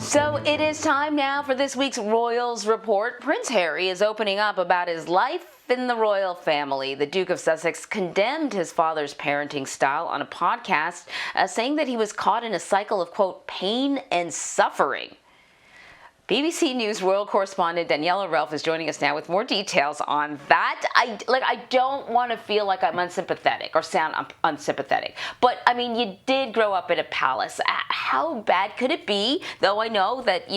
So it is time now for this week's Royals Report. Prince Harry is opening up about his life in the royal family. The Duke of Sussex condemned his father's parenting style on a podcast, saying that he was caught in a cycle of, quote, pain and suffering. BBC News royal correspondent Daniela Relph is joining us now with more details on that. I don't want to feel like I'm unsympathetic or sound unsympathetic, but I mean, you did grow up in a palace. How bad could it be? Though I know that,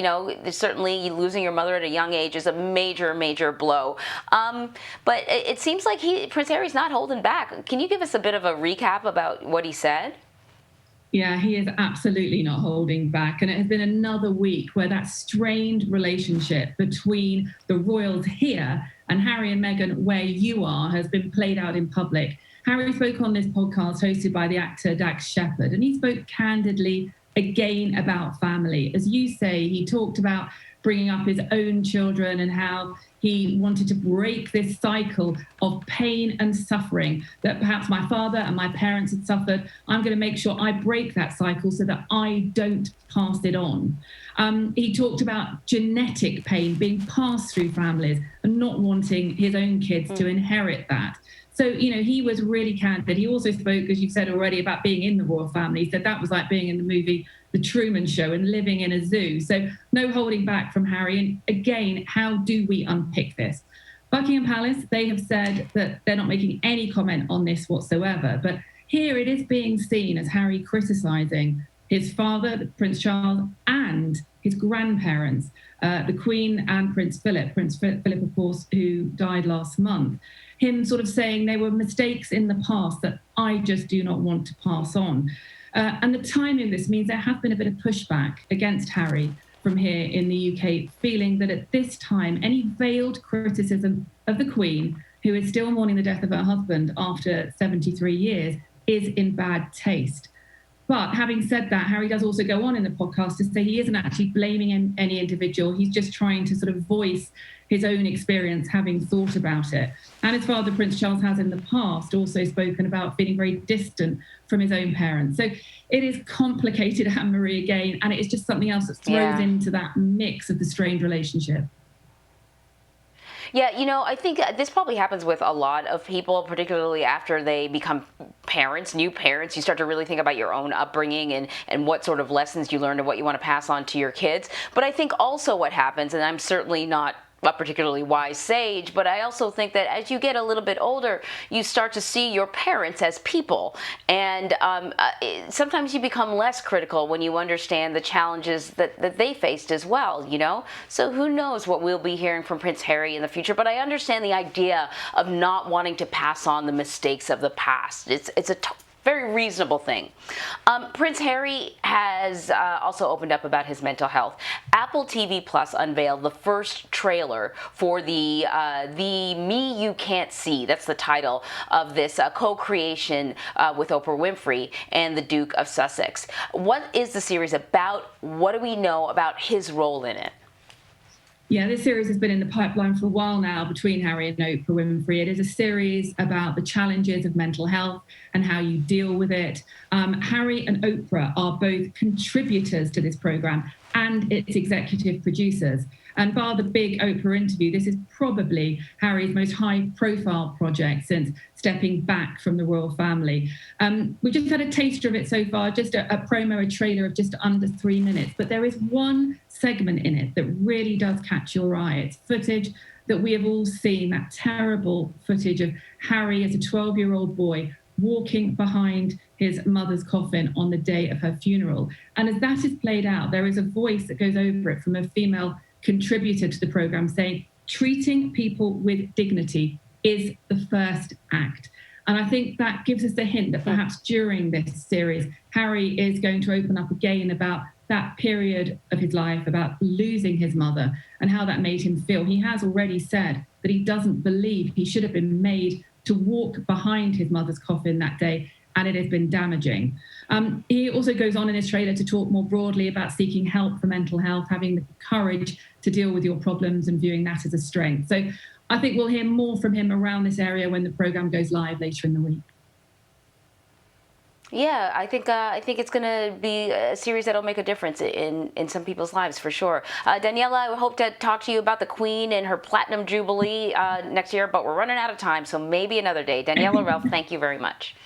certainly losing your mother at a young age is a major, major blow. But it seems like Prince Harry's not holding back. Can you give us a bit of a recap about what he said? Yeah, he is absolutely not holding back. And it has been another week where that strained relationship between the royals here and Harry and Meghan, where you are, has been played out in public. Harry spoke on this podcast hosted by the actor Dax Shepard, and he spoke candidly again about family. As you say, he talked about bringing up his own children and how he wanted to break this cycle of pain and suffering that perhaps my father and my parents had suffered. I'm going to make sure I break that cycle so that I don't pass it on. He talked about genetic pain being passed through families and not wanting his own kids to inherit that. So, he was really candid. He also spoke, as you've said already, about being in the royal family. He said that was like being in the movie The Truman Show and living in a zoo. So no holding back from Harry. And again, how do we unpick this? Buckingham Palace, they have said that they're not making any comment on this whatsoever. But here it is being seen as Harry criticising his father, Prince Charles, and his grandparents, the Queen and Prince Philip. Prince Philip, of course, who died last month. Him sort of saying they were mistakes in the past that I just do not want to pass on. And the timing of this means there has been a bit of pushback against Harry from here in the UK, feeling that at this time, any veiled criticism of the Queen, who is still mourning the death of her husband after 73 years, is in bad taste. But having said that, Harry does also go on in the podcast to say he isn't actually blaming any individual. He's just trying to sort of voice his own experience, having thought about it. And his father, Prince Charles, has in the past also spoken about feeling very distant from his own parents. So it is complicated, Anne-Marie, again, and it is just something else that throws into that mix of the strained relationship. Yeah, I think this probably happens with a lot of people, particularly after they become parents, new parents. You start to really think about your own upbringing and what sort of lessons you learned and what you want to pass on to your kids. But I think also what happens, and I'm certainly not a particularly wise sage, but I also think that as you get a little bit older, you start to see your parents as people. And sometimes you become less critical when you understand the challenges that they faced as well, So who knows what we'll be hearing from Prince Harry in the future. But I understand the idea of not wanting to pass on the mistakes of the past. It's a very reasonable thing. Prince Harry has also opened up about his mental health. Apple TV Plus unveiled the first trailer for the Me You Can't See. That's the title of this co-creation with Oprah Winfrey and the Duke of Sussex. What is the series about? What do we know about his role in it? Yeah, this series has been in the pipeline for a while now between Harry and Oprah Winfrey. It is a series about the challenges of mental health and how you deal with it. Harry and Oprah are both contributors to this program and its executive producers. And bar the big Oprah interview, this is probably Harry's most high-profile project since stepping back from the royal family. We just had a taster of it so far, just a promo, a trailer of just under 3 minutes. But there is one segment in it that really does catch your eye. It's footage that we have all seen, that terrible footage of Harry as a 12-year-old boy walking behind his mother's coffin on the day of her funeral. And as that is played out, there is a voice that goes over it from a female contributor to the program saying, treating people with dignity is the first act. And I think that gives us a hint that perhaps during this series, Harry is going to open up again about that period of his life, about losing his mother and how that made him feel. He has already said that he doesn't believe he should have been made to walk behind his mother's coffin that day, and it has been damaging. He also goes on in his trailer to talk more broadly about seeking help for mental health, having the courage to deal with your problems and viewing that as a strength. So I think we'll hear more from him around this area when the programme goes live later in the week. Yeah, I think it's going to be a series that'll make a difference in some people's lives for sure. Daniela, I hope to talk to you about the Queen and her Platinum Jubilee next year, but we're running out of time, so maybe another day. Daniela Relph, thank you very much.